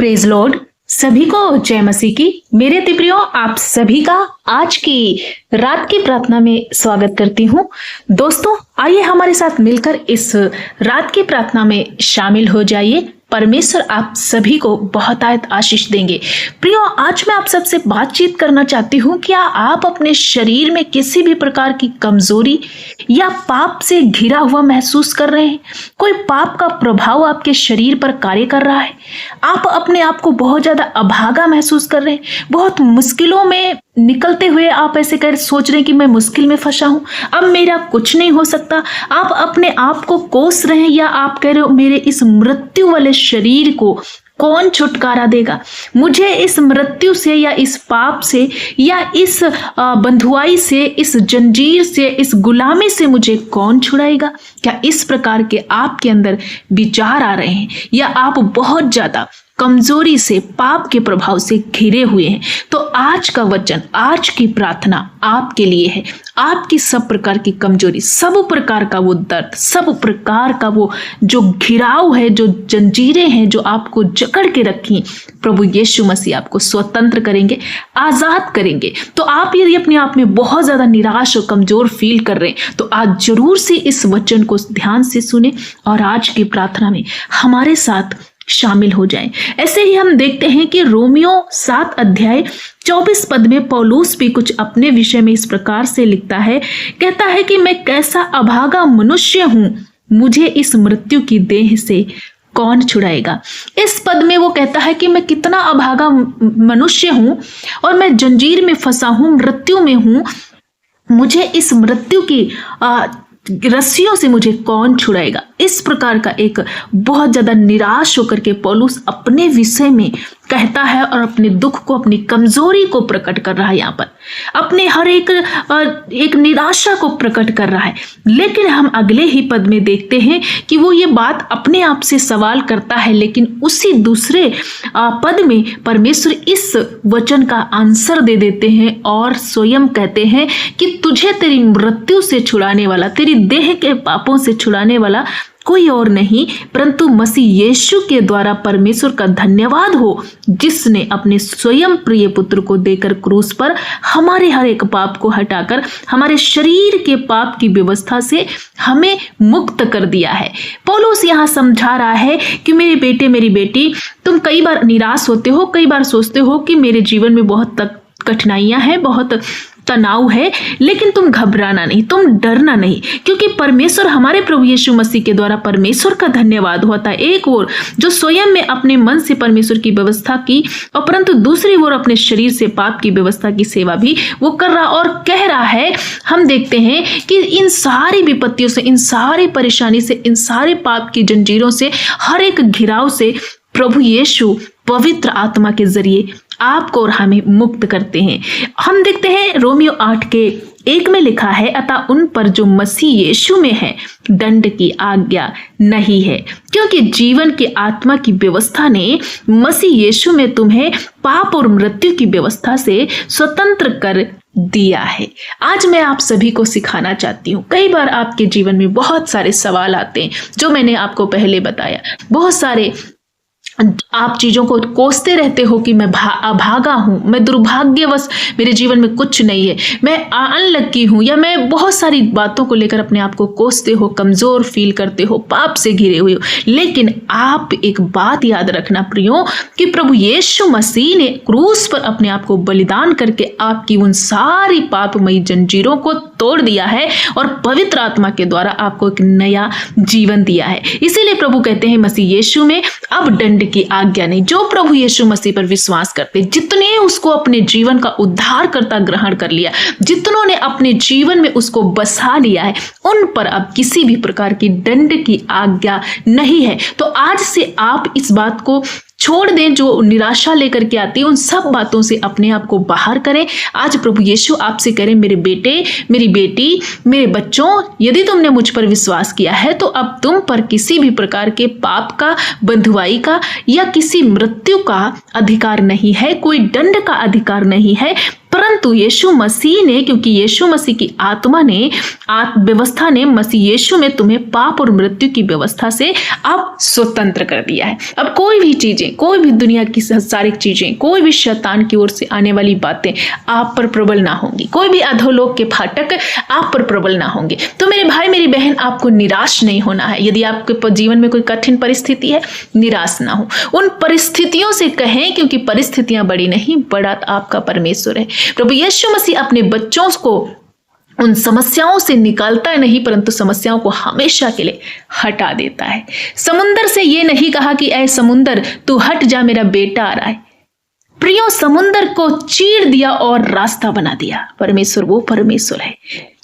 Praise Lord. सभी को जय मसीह की। मेरे प्रियो, आप सभी का आज की रात की प्रार्थना में स्वागत करती हूँ। दोस्तों, आइए हमारे साथ मिलकर इस रात की प्रार्थना में शामिल हो जाइए। परमेश्वर आप सभी को बहुतायत आशीष देंगे। प्रियो, आज मैं आप सबसे बातचीत करना चाहती हूँ। क्या आप अपने शरीर में किसी भी प्रकार की कमजोरी या पाप से घिरा हुआ महसूस कर रहे हैं? कोई पाप का प्रभाव आपके शरीर पर कार्य कर रहा है? आप अपने आप को बहुत ज्यादा अभागा महसूस कर रहे हैं? बहुत मुश्किलों में निकलते हुए आप ऐसे कर सोच रहे हैं कि मैं मुश्किल में फंसा हूं, अब मेरा कुछ नहीं हो सकता। आप अपने आप को कोस रहे हैं या आप कह रहे हो मेरे इस मृत्यु वाले शरीर को कौन छुटकारा देगा? मुझे इस मृत्यु से या इस पाप से या इस बंधुआई से, इस जंजीर से, इस गुलामी से मुझे कौन छुड़ाएगा? क्या इस प्रकार के आपके अंदर विचार आ रहे हैं या आप बहुत ज्यादा कमजोरी से, पाप के प्रभाव से घिरे हुए हैं? तो आज का वचन, आज की प्रार्थना आपके लिए है। आपकी सब प्रकार की कमजोरी, सब प्रकार का वो दर्द, सब प्रकार का वो जो घिराव है, जो जंजीरें हैं जो आपको जकड़ के रखी, प्रभु यीशु मसीह आपको स्वतंत्र करेंगे, आजाद करेंगे। तो आप यदि अपने आप में बहुत ज्यादा निराश और कमजोर फील कर रहे हैं तो आज जरूर से इस वचन को ध्यान से सुने और आज की प्रार्थना में हमारे साथ शामिल हो जाएं। ऐसे ही हम देखते हैं कि रोमियो 7 अध्याय 24 पद में पौलुस भी कुछ अपने विषय में इस प्रकार से लिखता है। कहता है कि मैं कैसा अभागा मनुष्य हूं, मुझे इस मृत्यु की देह से कौन छुड़ाएगा? इस पद में वो कहता है कि मैं कितना अभागा मनुष्य हूं और मैं जंजीर में फंसा हूं, मृत्यु में हूं। मुझे इस मृत्यु की रस्सियों से मुझे कौन छुड़ाएगा? इस प्रकार का एक बहुत ज्यादा निराश होकर के पौलुस अपने विषय में कहता है और अपने दुख को, अपनी कमजोरी को प्रकट कर रहा है। यहाँ पर अपने हर एक निराशा को प्रकट कर रहा है। लेकिन हम अगले ही पद में देखते हैं कि वो ये बात अपने आप से सवाल करता है, लेकिन उसी दूसरे पद में परमेश्वर इस वचन का आंसर दे देते हैं और स्वयं कहते हैं कि तुझे तेरी मृत्यु से छुड़ाने वाला, तेरी देह के पापों से छुड़ाने वाला कोई और नहीं परंतु मसीह यीशु के द्वारा परमेश्वर का धन्यवाद हो, जिसने अपने स्वयं प्रिय पुत्र को देकर क्रूस पर हमारे हर एक पाप को हटाकर हमारे शरीर के पाप की व्यवस्था से हमें मुक्त कर दिया है। पौलुस यहाँ समझा रहा है कि मेरे बेटे, मेरी बेटी, तुम कई बार निराश होते हो, कई बार सोचते हो कि मेरे जीवन में बहुत कठिनाइयां हैं, बहुत तनाव है, लेकिन तुम घबराना नहीं, तुम डरना नहीं, क्योंकि परमेश्वर, हमारे प्रभु यीशु मसीह के द्वारा परमेश्वर का धन्यवाद होता है। एक ओर जो स्वयं में अपने मन से परमेश्वर की व्यवस्था की और परंतु दूसरी ओर अपने शरीर से पाप की व्यवस्था की सेवा भी वो कर रहा और कह रहा है। हम देखते हैं कि इन सारी विपत्तियों से, इन सारी परेशानी से, इन सारे पाप की जंजीरों से, हर एक घिराव से प्रभु यीशु पवित्र आत्मा के जरिए आपको और हमें मुक्त करते हैं। हम देखते हैं रोमियो 8:1 में लिखा है, अतः उन पर जो मसीह यीशु में है दंड की आज्ञा नहीं है, क्योंकि जीवन की आत्मा की व्यवस्था ने मसीह यीशु में तुम्हें पाप और मृत्यु की व्यवस्था से स्वतंत्र कर दिया है। आज मैं आप सभी को सिखाना चाहती हूँ। कई बार आपके जीवन में बहुत सारे सवाल आते हैं, जो मैंने आपको पहले बताया। बहुत सारे आप चीजों को कोसते रहते हो कि मैं अभागा हूं, मैं दुर्भाग्यवश, मेरे जीवन में कुछ नहीं है, मैं अनलकी हूं, या मैं बहुत सारी बातों को लेकर अपने आप को कोसते हो, कमजोर फील करते हो, पाप से घिरे हुए हो। लेकिन आप एक बात याद रखना प्रियो, कि प्रभु यीशु मसीह ने क्रूस पर अपने आप को बलिदान करके आपकी उन सारी पापमयी जंजीरों को तोड़ दिया है और पवित्र आत्मा के द्वारा आपको एक नया जीवन दिया है। इसीलिए प्रभु कहते हैं मसीह यीशु में अब दंड की आज्ञा नहीं। जो प्रभु यीशु मसीह पर विश्वास करते, जितने उसको अपने जीवन का उद्धारकर्ता ग्रहण कर लिया, जितनों ने अपने जीवन में उसको बसा लिया है, उन पर अब किसी भी प्रकार की दंड की आज्ञा नहीं है। तो आज से आप इस बात को छोड़ दें, जो निराशा लेकर के आती है, उन सब बातों से अपने आप को बाहर करें। आज प्रभु यीशु आपसे कह रहे, मेरे बेटे, मेरी बेटी, मेरे बच्चों, यदि तुमने मुझ पर विश्वास किया है तो अब तुम पर किसी भी प्रकार के पाप का, बंधुआई का या किसी मृत्यु का अधिकार नहीं है, कोई दंड का अधिकार नहीं है। परंतु यीशु मसीह ने, क्योंकि यीशु मसीह की आत्मा ने, व्यवस्था ने मसीह यीशु में तुम्हें पाप और मृत्यु की व्यवस्था से अब स्वतंत्र कर दिया है। अब कोई भी चीजें, कोई भी दुनिया की संसारिक चीजें, कोई भी शैतान की ओर से आने वाली बातें आप पर प्रबल ना होंगी, कोई भी अधोलोक के फाटक आप पर प्रबल ना होंगे। तो मेरे भाई मेरी बहन, आपको निराश नहीं होना है। यदि आपके जीवन में कोई कठिन परिस्थिति है, निराश ना हो। उन परिस्थितियों से कहें, क्योंकि परिस्थितियां बड़ी नहीं, बड़ा आपका परमेश्वर है। प्रभु यीशु मसीह अपने बच्चों को उन समस्याओं से निकालता नहीं, परंतु समस्याओं को हमेशा के लिए हटा देता है। समुंदर से ये नहीं कहा कि ऐ समुंदर तू हट जा, मेरा बेटा आ रहा है। प्रियो, समुंदर को चीर दिया और रास्ता बना दिया। परमेश्वर वो परमेश्वर है।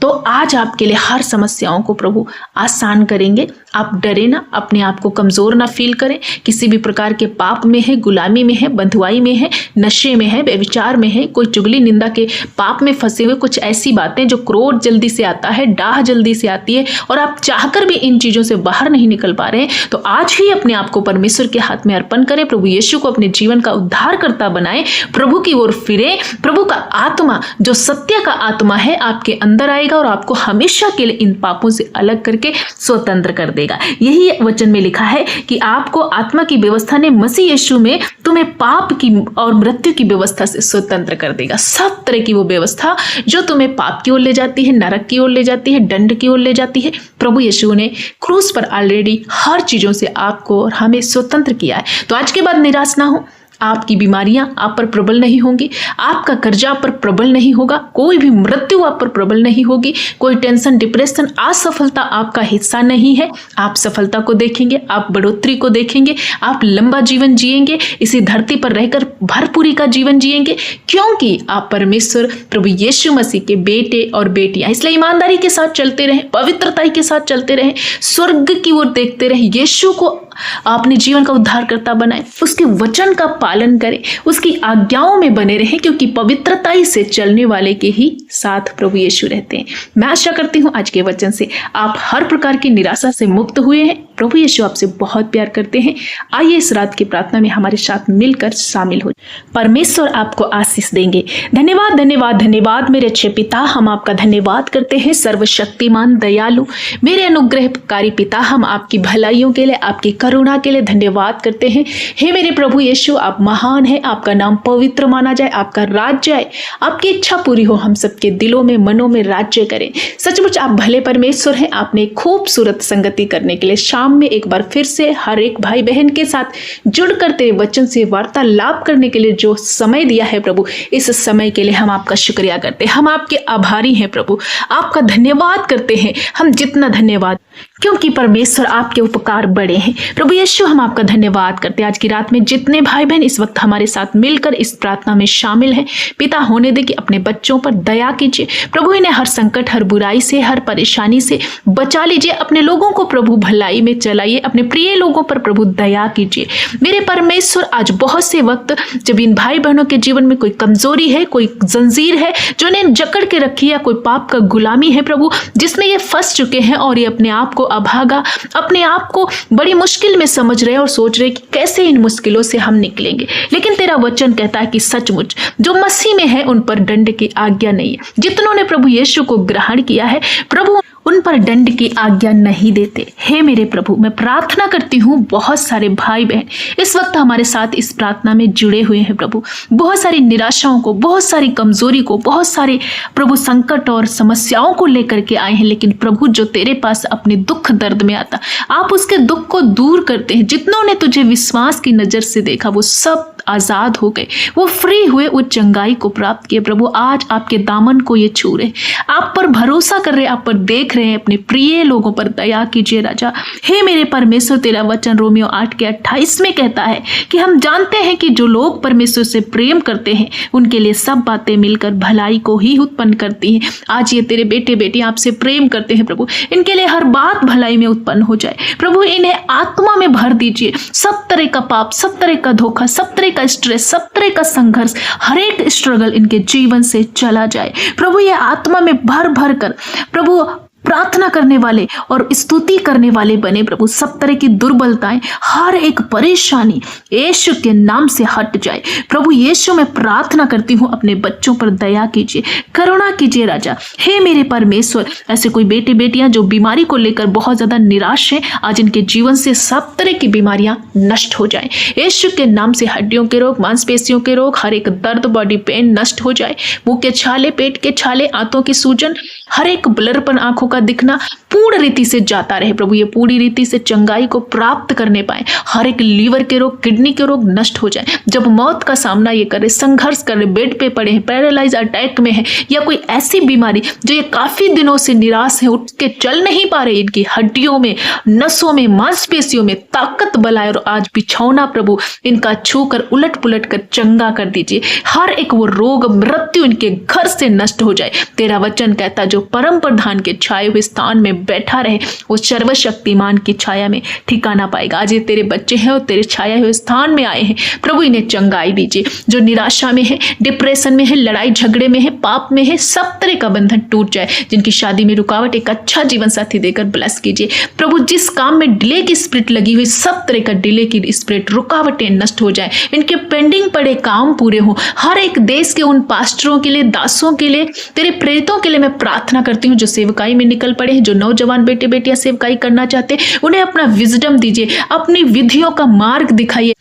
तो आज आपके लिए हर समस्याओं को प्रभु आसान करेंगे। आप डरे ना, अपने आप को कमजोर ना फील करें। किसी भी प्रकार के पाप में है, गुलामी में है, बंधुआई में है, नशे में है, व्यभिचार में है, कोई चुगली निंदा के पाप में फंसे हुए, कुछ ऐसी बातें जो क्रोध जल्दी से आता है, डाह जल्दी से आती है और आप चाहकर भी इन चीजों से बाहर नहीं निकल पा रहे हैं, तो आज ही अपने आप को परमेश्वर के हाथ में अर्पण करें। प्रभु यीशु को अपने जीवन का उद्धारकर्ता बनाएं, प्रभु की ओर फिरे। प्रभु का आत्मा, जो सत्य का आत्मा है, आपके अंदर आएगा और आपको हमेशा के लिए इन पापों से अलग करके स्वतंत्र कर देगा। यही वचन में लिखा है कि आपको आत्मा की व्यवस्था ने मसीह यीशु में तुम्हें पाप की और मृत्यु की व्यवस्था से स्वतंत्र कर देगा। सब तरह की वो व्यवस्था जो तुम्हें पाप की ओर ले जाती है, नरक की ओर ले जाती है, दंड की ओर ले जाती है, प्रभु यीशु ने क्रूस पर ऑलरेडी हर चीजों से आपको और हमें स्वतंत्र किया है। तो आज के बाद निराश ना हो। आपकी बीमारियां आप पर प्रबल नहीं होंगी, आपका कर्जा आप पर प्रबल नहीं होगा, कोई भी मृत्यु आप पर प्रबल नहीं होगी, कोई टेंशन, डिप्रेशन, असफलता आपका हिस्सा नहीं है। आप सफलता को देखेंगे, आप बढ़ोतरी को देखेंगे, आप लंबा जीवन जिएंगे, इसी धरती पर रहकर भरपूरी का जीवन जिएंगे, क्योंकि आप परमेश्वर प्रभु यीशु मसीह के बेटे और बेटियां। इसलिए ईमानदारी के साथ चलते रहें, पवित्रता के साथ चलते रहें, स्वर्ग की ओर देखते रहें, यीशु को अपने जीवन का उद्धारकर्ता बनाएं, उसके वचन का पालन करें, उसकी आज्ञाओं में बने रहें, क्योंकि पवित्रता से चलने वाले के ही साथ प्रभु यीशु रहते हैं। मैं आशा करती हूँ आज के वचन से आप हर प्रकार की निराशा से मुक्त हुए हैं। प्रभु यीशु आपसे बहुत प्यार करते हैं। आइए इस रात की प्रार्थना में हमारे साथ मिलकर शामिल हो। परमेश्वर आपको आशीष देंगे। धन्यवाद, धन्यवाद, धन्यवाद मेरे अच्छे पिता। हम आपका धन्यवाद करते हैं, सर्वशक्तिमान, दयालु, मेरे अनुग्रहकारी पिता। हम आपकी भलाइयों के लिए, आपकी करुणा के लिए धन्यवाद करते हैं। हे मेरे प्रभु यीशु, आप महान है, आपका नाम पवित्र माना जाए, आपका राज्य आए, आपकी इच्छा पूरी हो, हम सबके दिलों में, मनों में राज्य करें। सचमुच आप भले परमेश्वर हैं। आपने खूबसूरत संगति करने के लिए शाम में एक बार फिर से हर एक भाई बहन के साथ जुड़कर तेरे वचन से वार्तालाप करने के लिए जो समय दिया है प्रभु, इस समय के लिए हम आपका शुक्रिया करते हैं। हम आपके आभारी हैं प्रभु, आपका धन्यवाद करते हैं। हम जितना धन्यवाद, क्योंकि परमेश्वर आपके उपकार बड़े हैं। प्रभु यीशु, हम आपका धन्यवाद करते हैं। आज की रात में जितने भाई बहन इस वक्त हमारे साथ मिलकर इस प्रार्थना में शामिल हैं, पिता होने दे कि अपने बच्चों पर दया कीजिए प्रभु। इन्हें हर संकट, हर बुराई से, हर परेशानी से बचा लीजिए। अपने लोगों को प्रभु भलाई में चलाइए, अपने प्रिय लोगों पर प्रभु दया कीजिए। मेरे परमेश्वर, आज बहुत से वक्त जब इन भाई बहनों के जीवन में कोई कमजोरी है, कोई जंजीर है जो इन्हें जकड़ के रखी है, कोई पाप का गुलामी है प्रभु, जिसमें ये फंस चुके हैं और ये अपने आप को अभागा, अपने आप को बड़ी मुश्किल में समझ रहे हैं और सोच रहे हैं कि कैसे इन मुश्किलों से हम निकलेंगे। लेकिन तेरा वचन कहता है कि सचमुच जो मसीह में है उन पर दंड की आज्ञा नहीं है। जितनों ने प्रभु यीशु को ग्रहण किया है प्रभु, उन पर दंड की आज्ञा नहीं देते। हे मेरे प्रभु, मैं प्रार्थना करती हूँ, बहुत सारे भाई बहन इस वक्त हमारे साथ इस प्रार्थना में जुड़े हुए हैं प्रभु, बहुत सारी निराशाओं को, बहुत सारी कमजोरी को, बहुत सारे प्रभु संकट और समस्याओं को लेकर के आए हैं। लेकिन प्रभु, जो तेरे पास अपने दुख दर्द में आता, आप उसके दुख को दूर करते हैं। जितनों ने तुझे विश्वास की नजर से देखा वो सब आजाद हो गए, वो फ्री हुए, वो चंगाई को प्राप्त किए। प्रभु, आज आपके दामन को ये छू रहे, आप पर भरोसा कर रहे, आप पर देख रहे हैं, अपने प्रिय लोगों पर दया कीजिए राजा। हे मेरे परमेश्वर, तेरा वचन रोमियो 8:28 में कहता है कि हम जानते हैं कि जो लोग परमेश्वर से प्रेम करते हैं उनके लिए सब बातें मिलकर भलाई को ही उत्पन्न करती हैं। आज ये तेरे बेटे बेटी आपसे प्रेम करते हैं प्रभु, इनके लिए हर बात भलाई में उत्पन्न हो जाए प्रभु। इन्हें आत्मा में भर दीजिए। सब तरह का पाप, सब तरह का धोखा, सब तरह का स्ट्रेस, सब तरह का संघर्ष, हर एक स्ट्रगल इनके जीवन से चला जाए प्रभु। ये आत्मा में भर भर कर प्रभु प्रार्थना करने वाले और स्तुति करने वाले बने प्रभु। सब तरह की दुर्बलताएं, हर एक परेशानी यीशु के नाम से हट जाए प्रभु। यीशु मैं प्रार्थना करती हूँ, अपने बच्चों पर दया कीजिए, करुणा कीजिए राजा। हे मेरे परमेश्वर, ऐसे कोई बेटे बेटियां जो बीमारी को लेकर बहुत ज्यादा निराश हैं, आज इनके जीवन से सब तरह की बीमारियां नष्ट हो जाए यीशु के नाम से। हड्डियों के रोग, मांसपेशियों के रोग, हर एक दर्द, बॉडी पेन नष्ट हो जाए। मुंह के छाले, पेट के छाले, आंतों की सूजन, हर एक ब्लरपन, आंखों का दिखना पूर्ण रीति से जाता रहे प्रभु। ये पूरी रीति से चंगाई को प्राप्त करने पाए। हर एक लीवर के रोग, किडनी के रोग नष्ट हो जाए। जब मौत का सामना ये करे, संघर्ष करे, बेड पे पड़े हैं, पैरालाइज अटैक में है, या कोई ऐसी बीमारी जो ये काफी दिनों से निराश है, उठ के चल नहीं पा रहे, इनकी हड्डियों में, नसों में, मांसपेशियों में ताकत बलाए, और आज बिछौना प्रभु इनका छू कर उलट पुलट कर चंगा कर दीजिए। हर एक वो रोग, मृत्यु इनके घर से नष्ट हो जाए। तेरा वचन कहता, जो परम प्रधान के छाए हुए स्थान में बैठा रहे, वो सर्वशक्तिमान की छाया में ठिकाना पाएगा। आज ये तेरे बच्चे हैं और तेरे छाया हुए स्थान में आए हैं प्रभु, इन्हें चंगाई दीजिए। जो निराशा में है, डिप्रेशन में है, लड़ाई झगड़े में है, पाप में है, सब तरह का बंधन टूट जाए। जिनकी शादी में रुकावट, एक अच्छा जीवन साथी देकर ब्लेस कीजिए प्रभु। जिस काम में डिले की स्पिरिट लगी हुई, सब तरह का डिले की स्पिरिट, रुकावटें नष्ट हो जाए। इनके पेंडिंग पड़े काम पूरे हो। हर एक देश के उन पास्टरों के लिए, दासों के लिए, तेरे प्रेरितों के लिए मैं प्रार्थना करती हूँ जो सेवकाई में निकल पड़े हैं, जो नौजवान बेटे बेटियां सेवकाई करना चाहते हैं, उन्हें अपना विजडम दीजिए, अपनी विधियों का मार्ग दिखाइए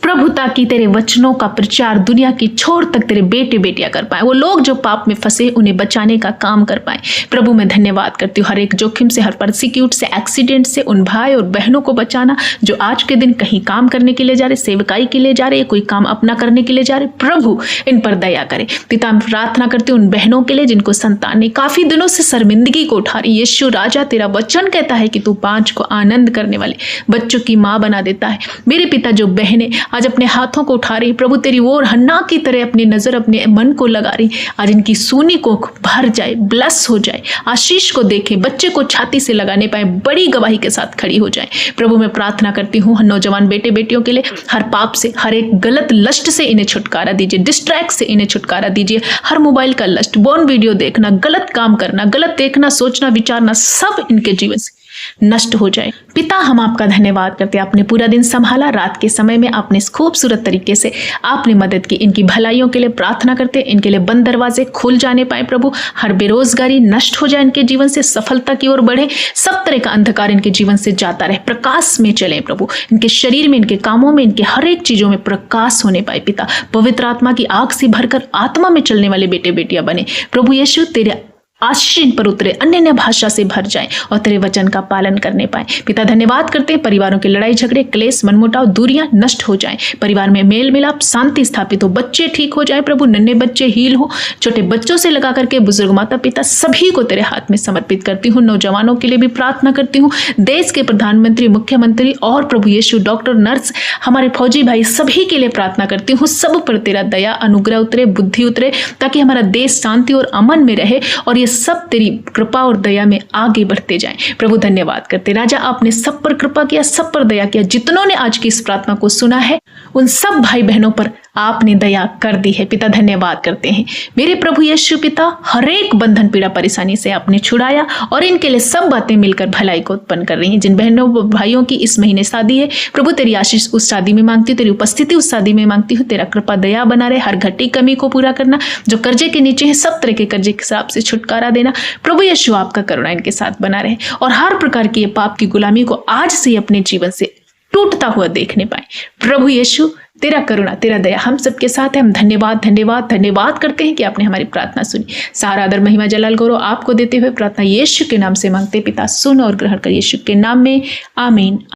प्रभु, ताकि तेरे वचनों का प्रचार दुनिया की छोर तक तेरे बेटे बेटियां कर पाए। वो लोग जो पाप में फंसे, उन्हें बचाने का काम कर पाए प्रभु। मैं धन्यवाद करती हूँ हर एक जोखिम से, हर परसिक्यूट से, एक्सीडेंट से उन भाई और बहनों को बचाना जो आज के दिन कहीं काम करने के लिए जा रहे, सेवकाई के लिए जा रहे, कोई काम अपना करने के लिए जा रहे, प्रभु इन पर दया करे पिता। मैं प्रार्थना करती हूँ उन बहनों के लिए जिनको संतान ने काफी दिनों से शर्मिंदगी को उठा रही। यीशु राजा, तेरा वचन कहता है कि तू पांच को आनंद करने वाले बच्चों की माँ बना देता है। मेरे पिता, जो बहनें आज अपने हाथों को उठा रही प्रभु, तेरी ओर हन्ना की तरह अपनी नजर अपने मन को लगा रही, आज इनकी सूनी को भर जाए, ब्लेस हो जाए, आशीष को देखे, बच्चे को छाती से लगाने पाए, बड़ी गवाही के साथ खड़ी हो जाए प्रभु। मैं प्रार्थना करती हूँ नौजवान बेटे बेटियों के लिए, हर पाप से, हर एक गलत लस्ट से इन्हें छुटकारा दीजिए, डिस्ट्रैक्ट से इन्हें छुटकारा दीजिए। हर मोबाइल का लस्ट, बॉर्न वीडियो देखना, गलत काम करना, गलत देखना, सोचना, विचारना, सब इनके जीवन से नष्ट हो जाए पिता। हम आपका धन्यवाद करते हैं, आपने पूरा दिन संभाला, रात के समय में आपने इस खूबसूरत तरीके से आपने मदद की। इनकी भलाइयों के लिए प्रार्थना करते हैं, इनके लिए बंद दरवाजे खुल जाने पाए प्रभु, हर बेरोजगारी नष्ट हो जाए, इनके जीवन से सफलता की ओर बढ़े, सब तरह का अंधकार इनके जीवन से जाता रहे, प्रकाश में चले प्रभु। इनके शरीर में, इनके कामों में, इनके हर एक चीजों में प्रकाश होने पाए पिता। पवित्र आत्मा की आग से भरकर आत्मा में चलने वाले बेटे बेटियां बने प्रभु। यीशु तेरे आशीष इन पर उतरे, अन्य भाषा से भर जाए और तेरे वचन का पालन करने पाए पिता। धन्यवाद करते हैं, परिवारों के लड़ाई झगड़े, क्लेश, मनमुटाव, दूरियां नष्ट हो जाए, परिवार में मेल मिलाप, शांति स्थापित हो, बच्चे ठीक हो जाए प्रभु, नन्हे बच्चे हील हो, छोटे बच्चों से लगा करके बुजुर्ग माता पिता सभी को तेरे हाथ में समर्पित करती हूँ। नौजवानों के लिए भी प्रार्थना करती हूँ, देश के प्रधानमंत्री, मुख्यमंत्री और प्रभु यीशु, डॉक्टर, नर्स, हमारे फौजी भाई, सभी के लिए प्रार्थना करती हूँ। सब पर तेरा दया अनुग्रह उतरे, बुद्धि उतरे, ताकि हमारा देश शांति और अमन में रहे और ये सब तेरी कृपा और दया में आगे बढ़ते जाएं प्रभु। धन्यवाद करते राजा, आपने सब पर कृपा किया, सब पर दया किया। जितनों ने आज की इस प्रार्थना को सुना है, उन सब भाई बहनों पर आपने दया कर दी है पिता। धन्यवाद करते हैं मेरे प्रभु यीशु पिता, हर एक बंधन, पीड़ा, परेशानी से आपने छुड़ाया और इनके लिए सब बातें मिलकर भलाई को उत्पन्न कर रही हैं। जिन बहनों भाइयों की इस महीने शादी है प्रभु, तेरी आशीष उस शादी में मांगती हूँ, तेरी उपस्थिति उस शादी में मांगती हूँ। तेरा कृपा दया बना रहे, हर घटी कमी को पूरा करना, जो कर्जे के नीचे है सब तरह के कर्जे के हिसाब से छुटकारा देना प्रभु यीशु। आपका करुणा इनके साथ बना रहे और हर प्रकार की पाप की गुलामी को आज से अपने जीवन से टूटता हुआ देखने पाए प्रभु यीशु। तेरा करुणा, तेरा दया हम सबके साथ है। हम धन्यवाद धन्यवाद धन्यवाद करते हैं कि आपने हमारी प्रार्थना सुनी। सारा आदर, महिमा, जलाल, गौरव आपको देते हुए प्रार्थना यीशु के नाम से मांगते पिता, सुन और ग्रहण कर यीशु के नाम में, आमीन।